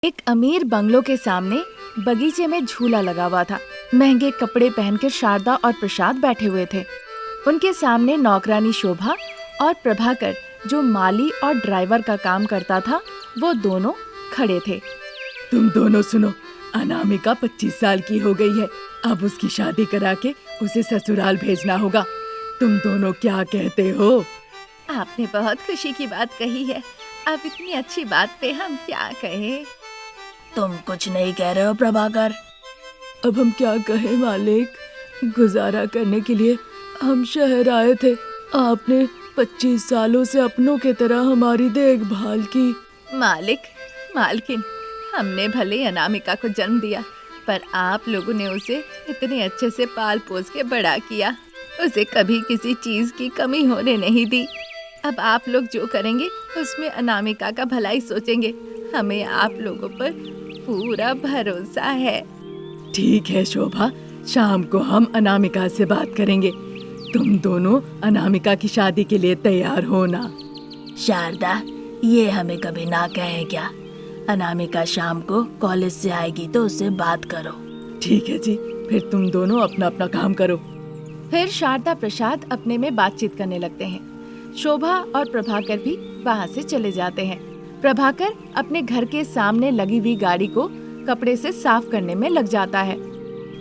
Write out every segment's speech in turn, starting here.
एक अमीर बंगलो के सामने बगीचे में झूला लगा हुआ था। महंगे कपड़े पहनकर शारदा और प्रसाद बैठे हुए थे। उनके सामने नौकरानी शोभा और प्रभाकर, जो माली और ड्राइवर का काम करता था, वो दोनों खड़े थे। तुम दोनों सुनो, अनामिका 25 साल की हो गई है। अब उसकी शादी करा के उसे ससुराल भेजना होगा। तुम दोनों क्या कहते हो? आपने बहुत खुशी की बात कही है। अब इतनी अच्छी बात पे हम क्या कहें? तुम कुछ नहीं कह रहे हो प्रभाकर? अब हम क्या कहें मालिक, गुजारा करने के लिए हम शहर आए थे। आपने 25 सालों से अपनों के तरह हमारी देखभाल की। मालकिन, हमने भले अनामिका को जन्म दिया, पर आप लोगों ने उसे इतने अच्छे से पाल पोस के बड़ा किया। उसे कभी किसी चीज की कमी होने नहीं दी। अब आप लोग जो करेंगे उसमें अनामिका का भलाई सोचेंगे। हमें आप लोगों पर पूरा भरोसा है। ठीक है शोभा, शाम को हम अनामिका से बात करेंगे। तुम दोनों अनामिका की शादी के लिए तैयार होना। शारदा, ये हमें कभी ना कहे क्या? अनामिका शाम को कॉलेज से आएगी तो उससे बात करो। ठीक है जी, फिर तुम दोनों अपना अपना काम करो। फिर शारदा प्रसाद अपने में बातचीत करने लगते हैं। शोभा और प्रभाकर भी वहाँ से चले जाते हैं। प्रभाकर अपने घर के सामने लगी हुई गाड़ी को कपड़े से साफ करने में लग जाता है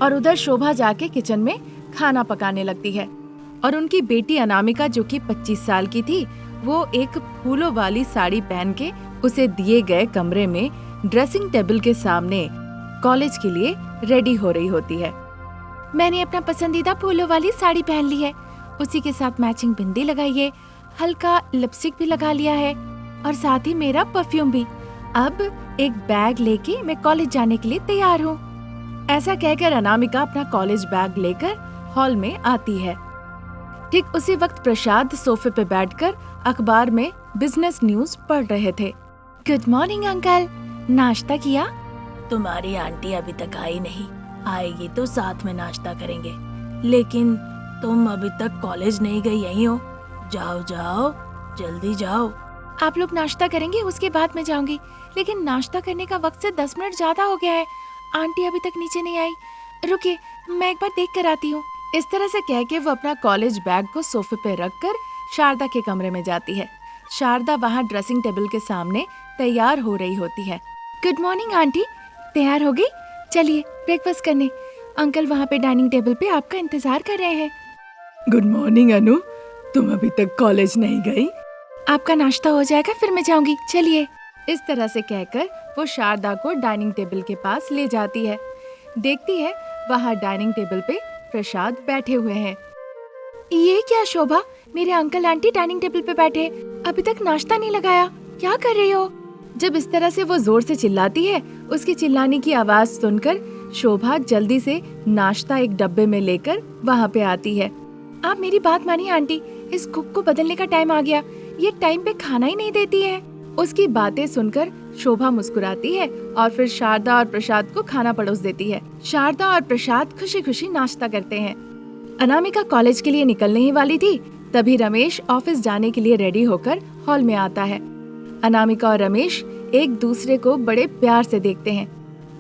और उधर शोभा जाके किचन में खाना पकाने लगती है। और उनकी बेटी अनामिका, जो कि 25 साल की थी, वो एक फूलों वाली साड़ी पहन के उसे दिए गए कमरे में ड्रेसिंग टेबल के सामने कॉलेज के लिए रेडी हो रही होती है। मैंने अपना पसंदीदा फूलों वाली साड़ी पहन ली है, उसी के साथ मैचिंग बिंदी लगाई है, हल्का लिपस्टिक भी लगा लिया है और साथ ही मेरा परफ्यूम भी। अब एक बैग लेके मैं कॉलेज जाने के लिए तैयार हूँ। ऐसा कहकर अनामिका अपना कॉलेज बैग लेकर हॉल में आती है। ठीक उसी वक्त प्रसाद सोफे पे बैठकर अखबार में बिजनेस न्यूज पढ़ रहे थे। गुड मॉर्निंग अंकल, नाश्ता किया? तुम्हारी आंटी अभी तक आई नहीं, आएगी तो साथ में नाश्ता करेंगे। लेकिन तुम अभी तक कॉलेज नहीं गई, यहीं हो? जाओ जाओ, जल्दी जाओ। आप लोग नाश्ता करेंगे, उसके बाद मैं जाऊंगी। लेकिन नाश्ता करने का वक्त से 10 मिनट ज्यादा हो गया है। आंटी अभी तक नीचे नहीं आई। रुकिए, मैं एक बार देख कर आती हूँ। इस तरह से कह के वो अपना कॉलेज बैग को सोफे पे रखकर शारदा के कमरे में जाती है। शारदा वहाँ ड्रेसिंग टेबल के सामने तैयार हो रही होती है। गुड मॉर्निंग आंटी, तैयार हो गई? चलिए ब्रेकफास्ट करने। अंकल वहाँ पे डाइनिंग टेबल पे आपका इंतजार कर रहे हैं। गुड मॉर्निंग अनु, तुम अभी तक कॉलेज नहीं गई? आपका नाश्ता हो जाएगा फिर मैं जाऊंगी, चलिए। इस तरह से कहकर वो शारदा को डाइनिंग टेबल के पास ले जाती है। देखती है वहाँ डाइनिंग टेबल पे प्रसाद बैठे हुए हैं। ये क्या शोभा, मेरे अंकल आंटी डाइनिंग टेबल पे बैठे, अभी तक नाश्ता नहीं लगाया, क्या कर रही हो? जब इस तरह से वो जोर से चिल्लाती है, उसकी चिल्लाने की आवाज सुनकर शोभा जल्दी से नाश्ता एक डब्बे में लेकर वहाँ पे आती है। आप मेरी बात मानिए आंटी, इस कुक को बदलने का टाइम आ गया, ये टाइम पे खाना ही नहीं देती है। उसकी बातें सुनकर शोभा मुस्कुराती है और फिर शारदा और प्रसाद को खाना परोस देती है। शारदा और प्रसाद खुशी खुशी नाश्ता करते हैं। अनामिका कॉलेज के लिए निकलने ही वाली थी, तभी रमेश ऑफिस जाने के लिए रेडी होकर हॉल में आता है। अनामिका और रमेश एक दूसरे को बड़े प्यार से देखते हैं।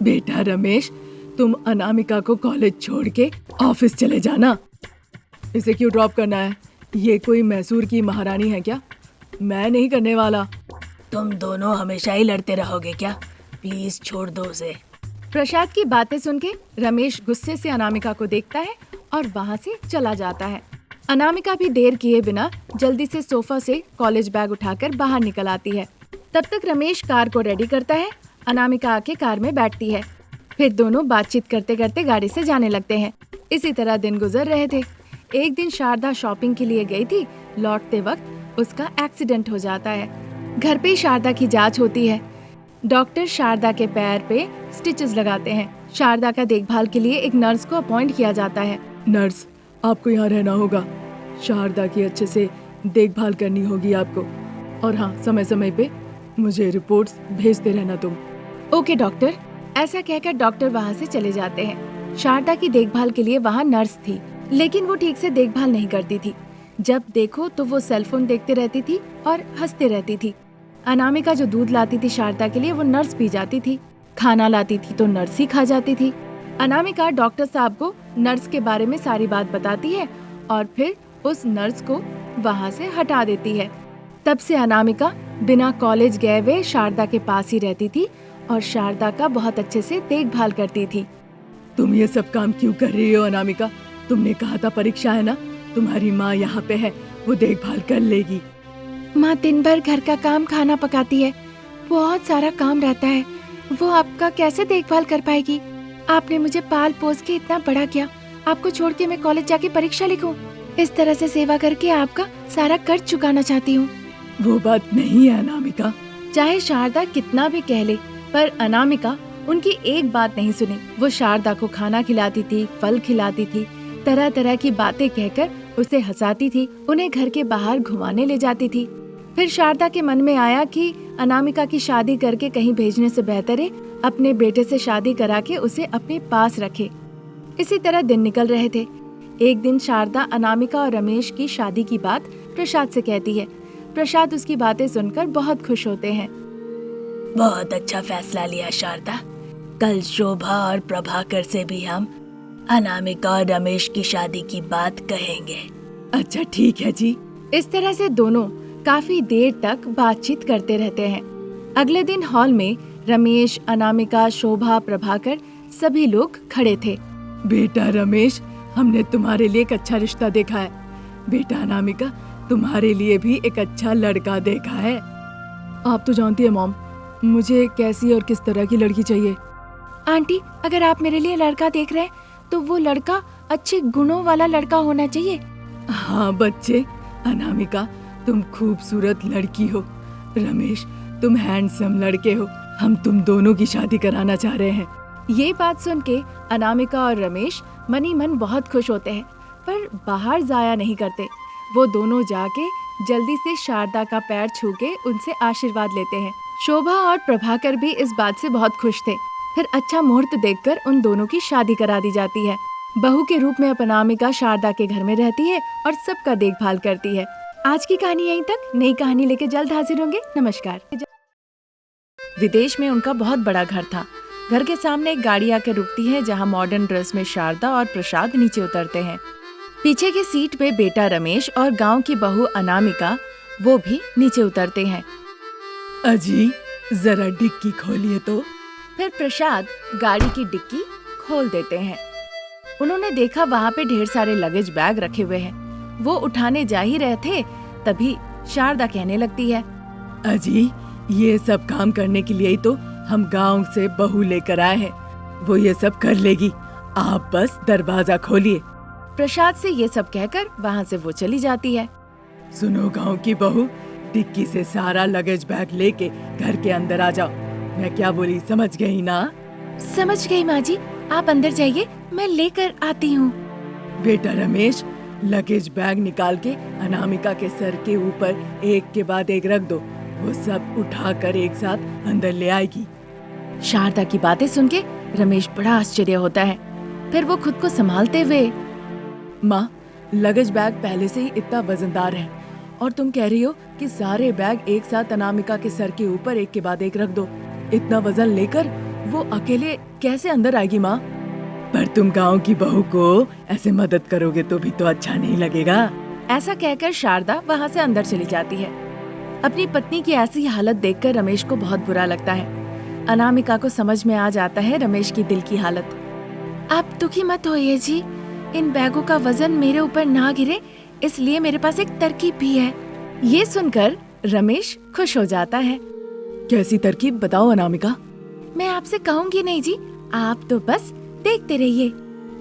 बेटा रमेश, तुम अनामिका को कॉलेज छोड़ के ऑफिस चले जाना। इसे क्यों ड्रॉप करना है? ये कोई मैसूर की महारानी है क्या? मैं नहीं करने वाला। तुम दोनों हमेशा ही लड़ते रहोगे क्या? प्लीज छोड़ दो उसे। प्रसाद की बातें सुन के रमेश गुस्से से अनामिका को देखता है और वहाँ से चला जाता है। अनामिका भी देर किए बिना जल्दी से सोफा से कॉलेज बैग उठाकर बाहर निकल आती है। तब तक रमेश कार को रेडी करता है। अनामिका आके कार में बैठती है। फिर दोनों बातचीत करते करते गाड़ी से जाने लगते हैं। इसी तरह दिन गुजर रहे थे। एक दिन शारदा शॉपिंग के लिए गई थी। लौटते वक्त उसका एक्सीडेंट हो जाता है। घर पे शारदा की जांच होती है। डॉक्टर शारदा के पैर पे स्टिचेस लगाते हैं। शारदा का देखभाल के लिए एक नर्स को अपॉइंट किया जाता है। नर्स, आपको यहाँ रहना होगा। शारदा की अच्छे से देखभाल करनी होगी आपको। और हाँ, समय समय पे मुझे रिपोर्ट्स भेजते रहना तुम। Okay doctor. ऐसा कहकर डॉक्टर वहाँ से चले जाते हैं। शारदा की देखभाल के लिए वहाँ नर्स थी, लेकिन वो ठीक से देखभाल नहीं करती थी। जब देखो तो वो सेलफोन देखते रहती थी और हंसते रहती थी। अनामिका जो दूध लाती थी शारदा के लिए, वो नर्स पी जाती थी। खाना लाती थी तो नर्स ही खा जाती थी। अनामिका डॉक्टर साहब को नर्स के बारे में सारी बात बताती है और फिर उस नर्स को वहाँ से हटा देती है। तब से अनामिका बिना कॉलेज गए हुए शारदा के पास ही रहती थी और शारदा का बहुत अच्छे से देखभाल करती थी। तुम ये सब काम क्यों कर रही हो अनामिका? तुमने कहा था परीक्षा है ना, तुम्हारी माँ यहाँ पे है, वो देखभाल कर लेगी। माँ दिन भर घर का काम खाना पकाती है, बहुत सारा काम रहता है, वो आपका कैसे देखभाल कर पाएगी? आपने मुझे पाल पोस के इतना बड़ा किया, आपको छोड़ के मैं कॉलेज जाके परीक्षा लिखूं? इस तरह से सेवा करके आपका सारा कर्ज चुकाना चाहती हूँ। वो बात नहीं है अनामिका। चाहे शारदा कितना भी कह ले, पर अनामिका उनकी एक बात नहीं सुनी। वो शारदा को खाना खिलाती थी, फल खिलाती थी, तरह तरह की बातें कहकर उसे हंसाती थी, उन्हें घर के बाहर घुमाने ले जाती थी। फिर शारदा के मन में आया कि अनामिका की शादी करके कहीं भेजने से बेहतर है अपने बेटे से शादी करा के उसे अपने पास रखे। इसी तरह दिन निकल रहे थे। एक दिन शारदा अनामिका और रमेश की शादी की बात प्रसाद से कहती है। प्रसाद उसकी बातें सुनकर बहुत खुश होते हैं। बहुत अच्छा फैसला लिया शारदा। कल शोभा और प्रभाकर से भी हम अनामिका और रमेश की शादी की बात कहेंगे। अच्छा ठीक है जी। इस तरह से दोनों काफी देर तक बातचीत करते रहते हैं। अगले दिन हॉल में रमेश, अनामिका, शोभा, प्रभाकर सभी लोग खड़े थे। बेटा रमेश, हमने तुम्हारे लिए एक अच्छा रिश्ता देखा है। बेटा अनामिका, तुम्हारे लिए भी एक अच्छा लड़का देखा है। आप तो जानती है मॉम, मुझे कैसी और किस तरह की लड़की चाहिए। आंटी, अगर आप मेरे लिए लड़का देख रहे हैं तो वो लड़का अच्छे गुणों वाला लड़का होना चाहिए। हाँ बच्चे, अनामिका तुम खूबसूरत लड़की हो, रमेश तुम हैंडसम लड़के हो। हम तुम दोनों की शादी कराना चाह रहे हैं। ये बात सुन के अनामिका और रमेश मनी मन बहुत खुश होते हैं, पर बाहर जाया नहीं करते। वो दोनों जाके जल्दी से शारदा का पैर छू के उनसे आशीर्वाद लेते हैं। शोभा और प्रभाकर भी इस बात से बहुत खुश थे। फिर अच्छा मुहूर्त देखकर उन दोनों की शादी करा दी जाती है। बहू के रूप में अनामिका शारदा के घर में रहती है और सबका देखभाल करती है। आज की कहानी यहीं तक। नई कहानी लेकर जल्द हाजिर होंगे। नमस्कार। विदेश में उनका बहुत बड़ा घर था। घर के सामने एक गाड़ी आकर रुकती है जहाँ मॉडर्न ड्रेस में शारदा और प्रसाद नीचे उतरते हैं। पीछे की सीट पे बेटा रमेश और गांव की बहू अनामिका वो भी नीचे उतरते हैं। अजी जरा डिक्की खोलिए तो। फिर प्रसाद गाड़ी की डिक्की खोल देते हैं। उन्होंने देखा वहाँ पे ढेर सारे लगेज बैग रखे हुए हैं। वो उठाने जा ही रहे थे, तभी शारदा कहने लगती है, अजी ये सब काम करने के लिए ही तो हम गांव से बहू लेकर आए हैं। वो ये सब कर लेगी, आप बस दरवाजा खोलिए। प्रसाद से ये सब कहकर वहाँ से वो चली जाती है। सुनो गांव की बहू, डिक्की से सारा लगेज बैग लेके घर के अंदर आ जाओ। मैं क्या बोली समझ गई ना? समझ गई माँ जी, आप अंदर जाइए, मैं लेकर आती हूँ। बेटा रमेश, लगेज बैग निकाल के अनामिका के सर के ऊपर एक के बाद एक रख दो। वो सब उठाकर एक साथ अंदर ले आएगी। शारदा की बातें सुन के रमेश बड़ा आश्चर्य होता है। फिर वो खुद को संभालते हुए, माँ लगेज बैग पहले से ही इतना वजनदार है और तुम कह रही हो कि सारे बैग एक साथ अनामिका के सर के ऊपर एक के बाद एक रख दो। इतना वजन लेकर वो अकेले कैसे अंदर आएगी माँ? पर तुम गांव की बहू को ऐसे मदद करोगे तो भी तो अच्छा नहीं लगेगा। ऐसा कहकर शारदा वहाँ से अंदर चली जाती है। अपनी पत्नी की ऐसी हालत देखकर रमेश को बहुत बुरा लगता है। अनामिका को समझ में आ जाता है रमेश की दिल की हालत। आप दुखी मत होइए जी, इन बैगों का वजन मेरे ऊपर ना गिरे, इसलिए मेरे पास एक तरकीब भी है। ये सुनकर रमेश खुश हो जाता है। कैसी तरकीब बताओ अनामिका? मैं आपसे कहूँगी नहीं जी, आप तो बस देखते रहिए।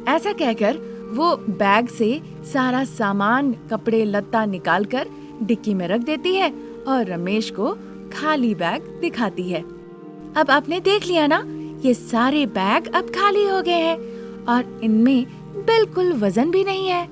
ऐसा कहकर वो बैग से सारा सामान, कपड़े लत्ता निकालकर डिक्की में रख देती है और रमेश को खाली बैग दिखाती है। अब आपने देख लिया ना, ये सारे बैग अब खाली हो गए हैं और इनमें बिल्कुल वजन भी नहीं है।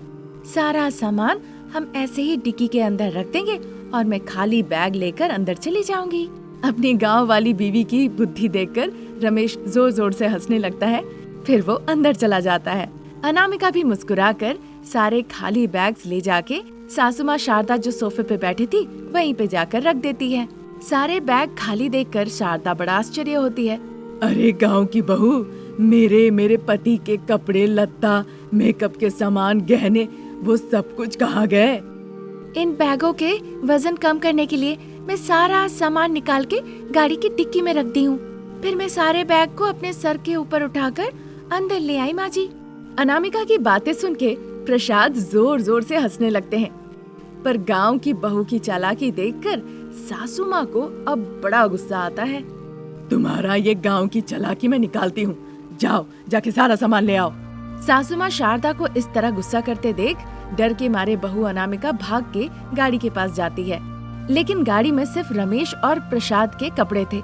सारा सामान हम ऐसे ही डिक्की के अंदर रख देंगे और मैं खाली बैग लेकर अंदर चली जाऊंगी। अपनी गांव वाली बीवी की बुद्धि देखकर रमेश जोर जोर से हंसने लगता है। फिर वो अंदर चला जाता है। अनामिका भी मुस्कुराकर सारे खाली बैग्स ले जाके सासू माँ शारदा जो सोफे पे बैठी थी वहीं पे जाकर रख देती है। सारे बैग खाली देखकर शारदा बड़ा आश्चर्य होती है। अरे गांव की बहू, मेरे पति के कपड़े लत्ता, मेकअप के सामान, गहने, वो सब कुछ कहाँ गए? इन बैगों के वजन कम करने के लिए मैं सारा सामान निकाल के गाड़ी की डिक्की में रख दी हूँ। फिर मैं सारे बैग को अपने सर के ऊपर उठाकर अंदर ले आई माँ जी। अनामिका की बातें सुन के प्रसाद जोर जोर से हंसने लगते हैं, पर गांव की बहू की चालाकी देखकर सासू माँ को अब बड़ा गुस्सा आता है। तुम्हारा ये गांव की चालाकी मैं निकालती हूँ, जाओ जाके सारा सामान ले आओ। सासू माँ शारदा को इस तरह गुस्सा करते देख डर के मारे बहू अनामिका भाग के गाड़ी के पास जाती है। लेकिन गाड़ी में सिर्फ रमेश और प्रसाद के कपड़े थे।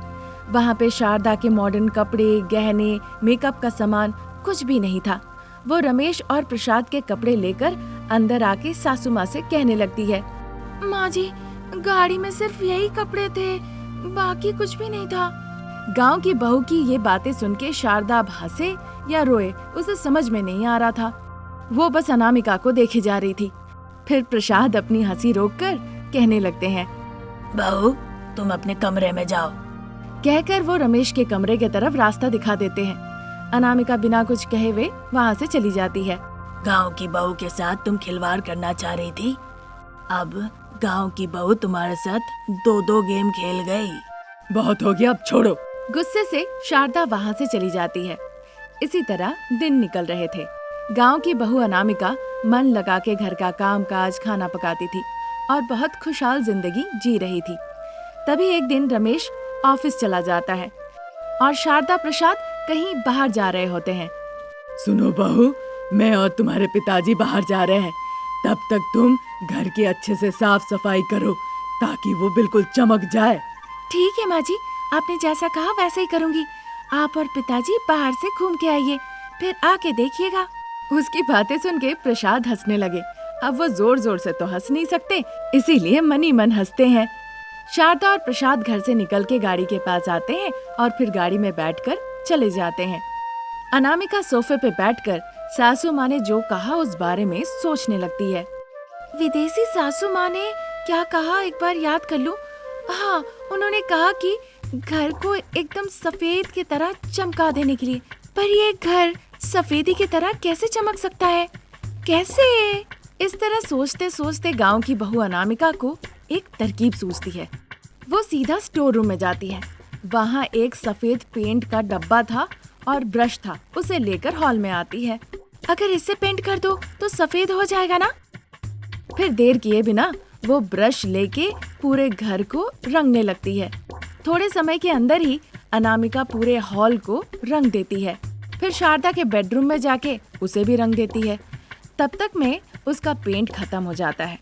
वहाँ पे शारदा के मॉडर्न कपड़े, गहने, मेकअप का सामान कुछ भी नहीं था। वो रमेश और प्रसाद के कपड़े लेकर अंदर आके सासू माँ से कहने लगती है, माँ जी, गाड़ी में सिर्फ यही कपड़े थे, बाकी कुछ भी नहीं था। गांव की बहू की ये बातें सुन के शारदा अब हंसे या रोए उसे समझ में नहीं आ रहा था। वो बस अनामिका को देखे जा रही थी। फिर प्रसाद अपनी हंसी रोककर कहने लगते हैं, बहू तुम अपने कमरे में जाओ। कहकर वो रमेश के कमरे की तरफ रास्ता दिखा देते हैं। अनामिका बिना कुछ कहे हुए वहाँ से चली जाती है। गांव की बहू के साथ तुम खिलवाड़ करना चाह रही थी, अब गांव की बहू तुम्हारे साथ 2-2 गेम खेल गई। बहुत हो गया, अब छोड़ो। गुस्से से शारदा वहाँ से चली जाती है। इसी तरह दिन निकल रहे थे। गांव की बहू अनामिका मन लगा के घर का काम काज, खाना पकाती थी और बहुत खुशहाल जिंदगी जी रही थी। तभी एक दिन रमेश ऑफिस चला जाता है और शारदा प्रसाद कहीं बाहर जा रहे होते हैं। सुनो बहू, मैं और तुम्हारे पिताजी बाहर जा रहे हैं, तब तक तुम घर की अच्छे से साफ सफाई करो ताकि वो बिल्कुल चमक जाए। ठीक है माँ जी, आपने जैसा कहा वैसे ही करूँगी। आप और पिताजी बाहर से घूम के आइए, फिर आके देखिएगा। उसकी बातें सुन के प्रसाद हंसने लगे। अब वो जोर जोर से तो हंस नहीं सकते, इसीलिए मन ही मन हंसते हैं। शारदा और प्रसाद घर से निकल के गाड़ी के पास आते हैं और फिर गाड़ी में बैठकर चले जाते हैं। अनामिका सोफे पे बैठकर सासू माँ ने जो कहा उस बारे में सोचने लगती है। विदेशी सासू माँ ने क्या कहा, एक बार याद कर लूं। हाँ, उन्होंने कहा कि घर को एकदम सफेद की तरह चमका देने के लिए। पर ये घर सफेदी की तरह कैसे चमक सकता है, कैसे? इस तरह सोचते सोचते गांव की बहू अनामिका को एक तरकीब सूझती है। वो सीधा स्टोर रूम में जाती है। वहाँ एक सफेद पेंट का डब्बा था और ब्रश था। उसे लेकर हॉल में आती है। अगर इससे पेंट कर दो तो सफेद हो जाएगा ना। फिर देर किए बिना वो ब्रश लेके पूरे घर को रंगने लगती है। थोड़े समय के अंदर ही अनामिका पूरे हॉल को रंग देती है। फिर शारदा के बेडरूम में जाके उसे भी रंग देती है। तब तक में उसका पेंट खत्म हो जाता है।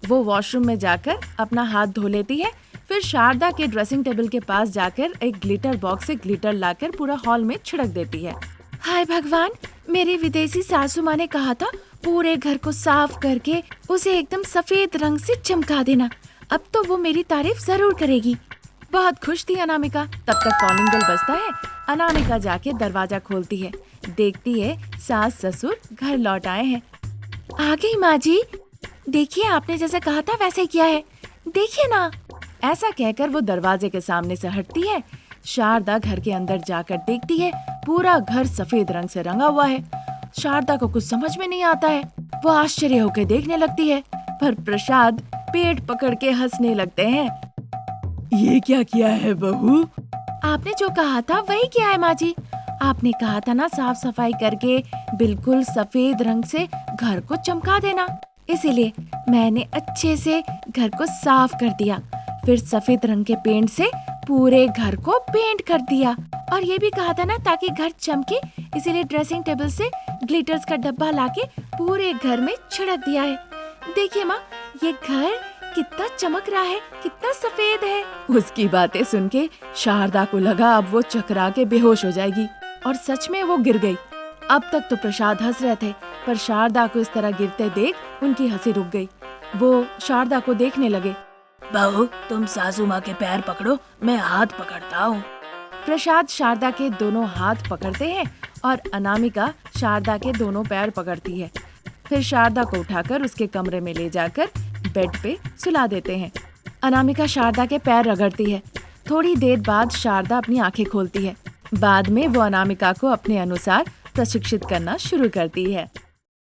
वो वॉशरूम में जाकर अपना हाथ धो लेती है। फिर शारदा के ड्रेसिंग टेबल के पास जाकर एक ग्लिटर बॉक्स से ग्लिटर लाकर पूरा हॉल में छिड़क देती है। हाय भगवान, मेरी विदेशी सासू माँ ने कहा था पूरे घर को साफ करके उसे एकदम सफेद रंग से चमका देना। अब तो वो मेरी तारीफ जरूर करेगी। बहुत खुश थी अनामिका। तब तक कॉलिंग बेल बजता है। अनामिका जाके दरवाजा खोलती है, देखती है सास ससुर घर लौट आए हैं। आ गई माँ जी, देखिए आपने जैसे कहा था वैसे ही किया है, देखिए ना। ऐसा कहकर वो दरवाजे के सामने से हटती है। शारदा घर के अंदर जाकर देखती है पूरा घर सफेद रंग से रंगा हुआ है। शारदा को कुछ समझ में नहीं आता है। वो आश्चर्य होकर देखने लगती है, पर प्रसाद पेट पकड़ के हंसने लगते हैं। ये क्या किया है बहू? आपने जो कहा था वही किया है माँ जी। आपने कहा था ना साफ सफाई करके बिल्कुल सफेद रंग से घर को चमका देना, इसीलिए मैंने अच्छे से घर को साफ कर दिया। फिर सफेद रंग के पेंट से पूरे घर को पेंट कर दिया। और ये भी कहा था ना ताकि घर चमके, इसीलिए ड्रेसिंग टेबल से ग्लिटर्स का डब्बा लाके पूरे घर में छिड़क दिया है। देखिए माँ, ये घर कितना चमक रहा है, कितना सफेद है। उसकी बातें सुन के शारदा को लगा अब वो चकरा के बेहोश हो जाएगी, और सच में वो गिर गई। अब तक तो प्रसाद हंस रहे थे, पर शारदा को इस तरह गिरते देख उनकी हंसी रुक गई। वो शारदा को देखने लगे। बहू, तुम सासू माँ के पैर पकड़ो, मैं हाथ पकड़ता हूँ। प्रसाद शारदा के दोनों हाथ पकड़ते हैं और अनामिका शारदा के दोनों पैर पकड़ती है। फिर शारदा को उठाकर उसके कमरे में ले जाकर बेड पे सुला देते हैं। अनामिका शारदा के पैर रगड़ती है। थोड़ी देर बाद शारदा अपनी आंखें खोलती है। बाद में वो अनामिका को अपने अनुसार प्रशिक्षित करना शुरू करती है।